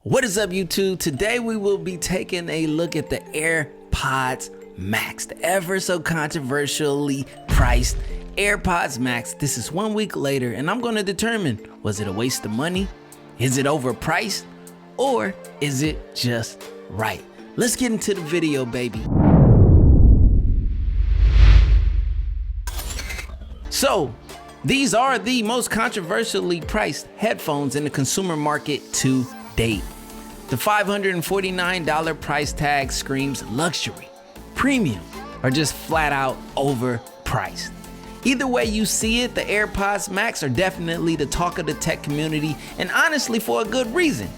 What is up, YouTube? Today we will be taking a look at the AirPods Max, the ever so controversially priced AirPods Max. This is 1 week later, and I'm going to determine, was it a waste of money? Is it overpriced? Or is it just right? Let's get into the video, baby. So, these are the most controversially priced headphones in the consumer market to date. The $549 price tag screams luxury, premium, or just flat out overpriced. Either way you see it, the AirPods Max are definitely the talk of the tech community, and honestly for a good reason.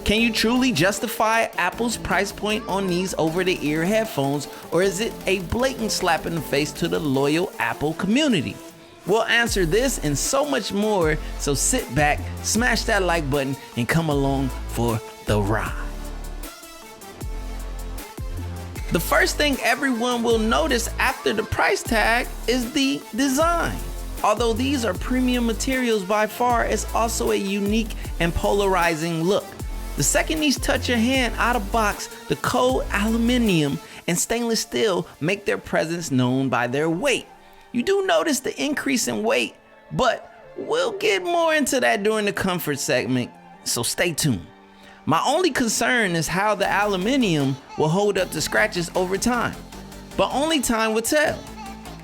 Can you truly justify Apple's price point on these over-the-ear headphones, or is it a blatant slap in the face to the loyal Apple community? We'll answer this and so much more, so sit back, smash that like button, and come along for the ride. The first thing everyone will notice after the price tag is the design. Although these are premium materials by far, it's also a unique and polarizing look. The second these touch your hand out of box, the cold aluminum and stainless steel make their presence known by their weight. You do notice the increase in weight, but we'll get more into that during the comfort segment, so stay tuned. My only concern is how the aluminum will hold up to scratches over time, but only time will tell.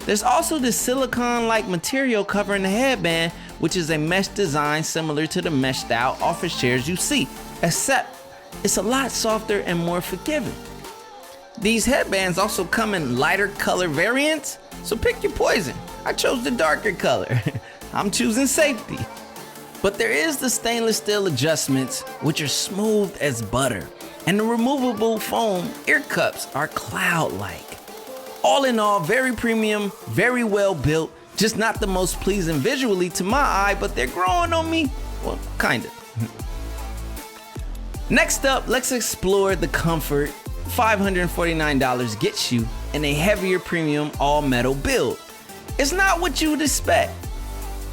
There's also this silicone-like material covering the headband, which is a mesh design similar to the mesh style office chairs you see, except it's a lot softer and more forgiving. These headbands also come in lighter color variants, so pick your poison. I chose the darker color. I'm choosing safety. But there is the stainless steel adjustments, which are smooth as butter, and the removable foam ear cups are cloud-like. All in all, very premium, very well built, just not the most pleasing visually to my eye, but they're growing on me. Well, kind of. Next up, let's explore the comfort $549 gets you in a heavier premium all-metal build. It's not what you would expect.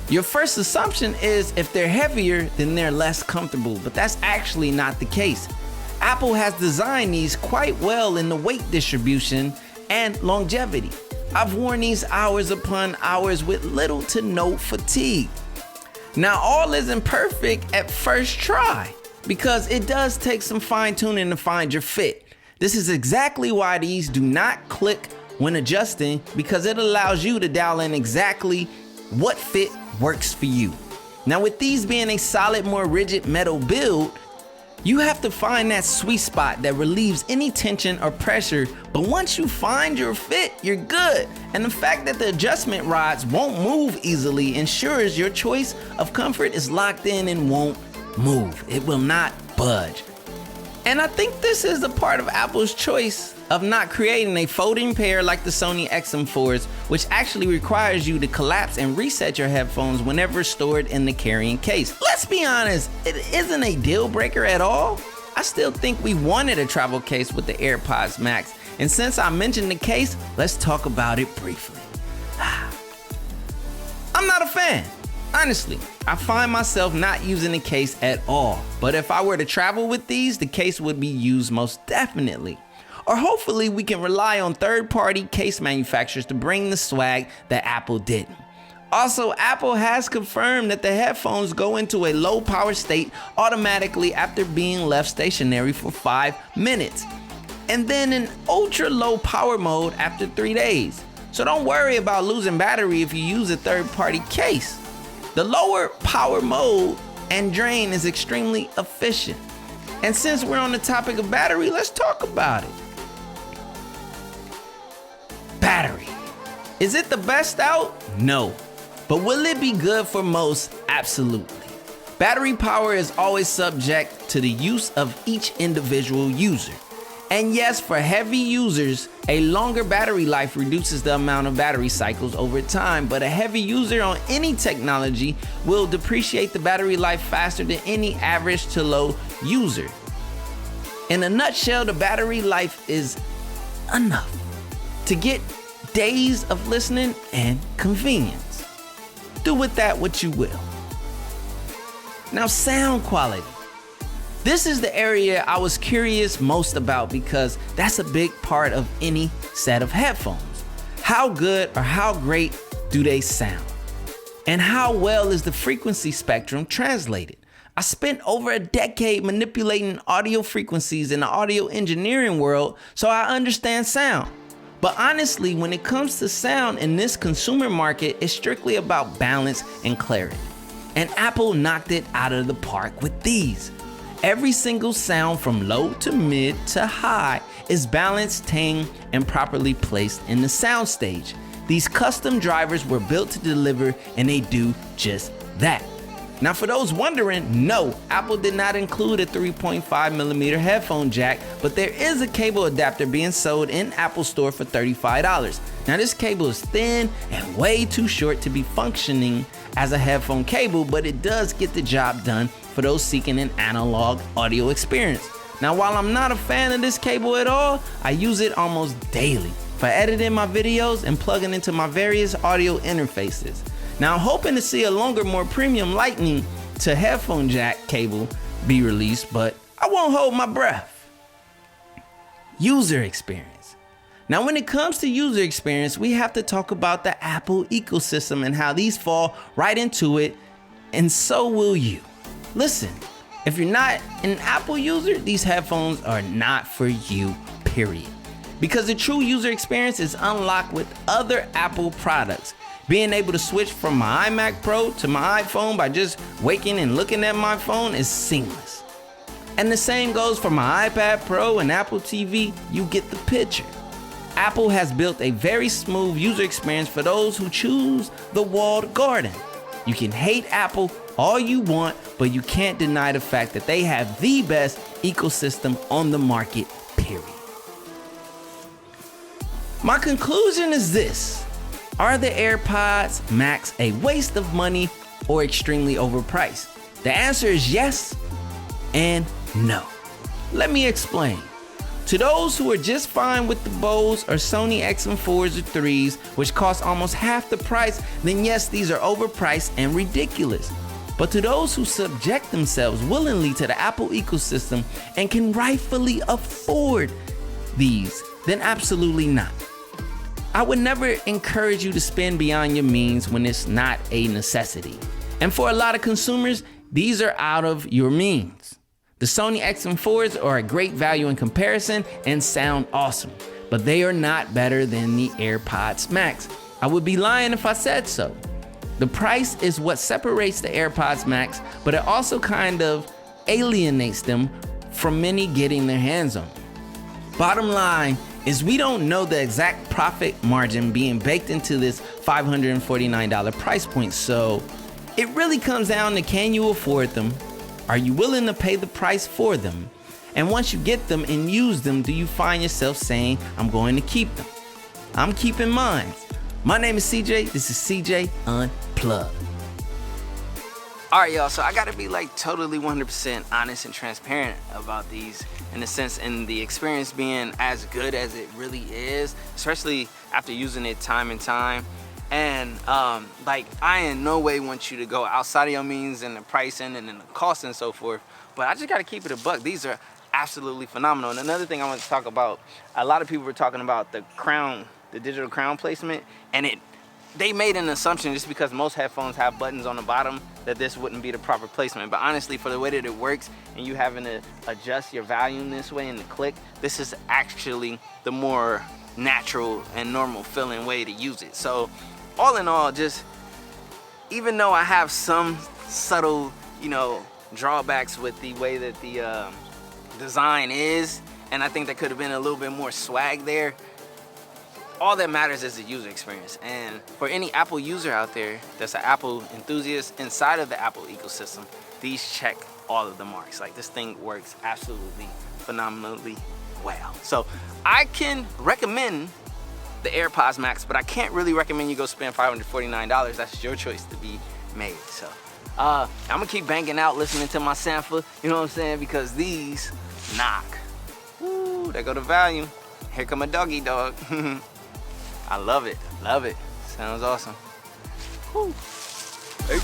Your first assumption is if they're heavier, then they're less comfortable, but that's actually not the case. Apple has designed these quite well in the weight distribution and longevity. I've worn these hours upon hours with little to no fatigue. Now, all isn't perfect at first try, because it does take some fine-tuning to find your fit. This is exactly why these do not click when adjusting, because it allows you to dial in exactly what fit works for you. Now, with these being a solid, more rigid metal build, you have to find that sweet spot that relieves any tension or pressure, but once you find your fit, you're good. And the fact that the adjustment rods won't move easily ensures your choice of comfort is locked in and won't move. It will not budge. And I think this is a part of Apple's choice of not creating a folding pair like the Sony XM4s, which actually requires you to collapse and reset your headphones whenever stored in the carrying case. Let's be honest, it isn't a deal breaker at all. I still think we wanted a travel case with the AirPods Max, and since I mentioned the case, let's talk about it briefly. I'm not a fan. Honestly, I find myself not using the case at all, but if I were to travel with these, the case would be used most definitely. Or hopefully we can rely on third-party case manufacturers to bring the swag that Apple didn't. Also, Apple has confirmed that the headphones go into a low power state automatically after being left stationary for 5 minutes, and then in ultra low power mode after 3 days. So don't worry about losing battery if you use a third-party case. The lower power mode and drain is extremely efficient. And since we're on the topic of battery, let's talk about it. Battery. Is it the best out? No. But will it be good for most? Absolutely. Battery power is always subject to the use of each individual user. And yes, for heavy users, a longer battery life reduces the amount of battery cycles over time, but a heavy user on any technology will depreciate the battery life faster than any average to low user. In a nutshell, the battery life is enough to get days of listening and convenience. Do with that what you will. Now, sound quality. This is the area I was curious most about because that's a big part of any set of headphones. How good or how great do they sound? And how well is the frequency spectrum translated? I spent over a decade manipulating audio frequencies in the audio engineering world, so I understand sound. But honestly, when it comes to sound in this consumer market, it's strictly about balance and clarity. And Apple knocked it out of the park with these. Every single sound from low to mid to high is balanced, tamed, and properly placed in the soundstage. These custom drivers were built to deliver, and they do just that. Now, for those wondering, no, Apple did not include a 3.5mm headphone jack, but there is a cable adapter being sold in Apple Store for $35. Now, this cable is thin and way too short to be functioning as a headphone cable, but it does get the job done for those seeking an analog audio experience. Now, while I'm not a fan of this cable at all, I use it almost daily for editing my videos and plugging into my various audio interfaces. Now, I'm hoping to see a longer, more premium lightning to headphone jack cable be released, but I won't hold my breath. User experience. Now, when it comes to user experience, we have to talk about the Apple ecosystem and how these fall right into it, and so will you. Listen, if you're not an Apple user, these headphones are not for you, period. Because the true user experience is unlocked with other Apple products. Being able to switch from my iMac Pro to my iPhone by just waking and looking at my phone is seamless. And the same goes for my iPad Pro and Apple TV, you get the picture. Apple has built a very smooth user experience for those who choose the walled garden. You can hate Apple all you want, but you can't deny the fact that they have the best ecosystem on the market, period. My conclusion is this. Are the AirPods Max a waste of money or extremely overpriced? The answer is yes and no. Let me explain. To those who are just fine with the Bose or Sony XM4s or 3s, which cost almost half the price, then yes, these are overpriced and ridiculous. But to those who subject themselves willingly to the Apple ecosystem and can rightfully afford these, then absolutely not. I would never encourage you to spend beyond your means when it's not a necessity. And for a lot of consumers, these are out of your means. The Sony XM4s are a great value in comparison and sound awesome, but they are not better than the AirPods Max. I would be lying if I said so. The price is what separates the AirPods Max, but it also kind of alienates them from many getting their hands on them. Bottom line is we don't know the exact profit margin being baked into this $549 price point, so it really comes down to, can you afford them? Are you willing to pay the price for them? And once you get them and use them, do you find yourself saying, I'm going to keep them? I'm keeping mine. My name is CJ, this is CJ Unplugged. All right, y'all, so I gotta be like totally 100% honest and transparent about these, in the sense, in the experience being as good as it really is, especially after using it time and time. And like, I in no way want you to go outside of your means and the pricing and the cost and so forth, but I just gotta keep it a buck. These are absolutely phenomenal. And another thing I want to talk about, a lot of people were talking about the crown, the digital crown placement, and they made an assumption just because most headphones have buttons on the bottom that this wouldn't be the proper placement. But honestly, for the way that it works and you having to adjust your volume this way in the click, this is actually the more natural and normal feeling way to use it. So all in all, just even though I have some subtle, drawbacks with the way that the design is, and I think there could have been a little bit more swag there, all that matters is the user experience. And for any Apple user out there that's an Apple enthusiast inside of the Apple ecosystem, these check all of the marks. Like, this thing works absolutely phenomenally well. So I can recommend the AirPods Max, but I can't really recommend you go spend $549. That's your choice to be made. So I'm gonna keep banging out, listening to my sampler, you know what I'm saying? Because these knock. Woo, there go the volume. Here come a doggy dog. I love it, love it. Sounds awesome. Woo. Hey.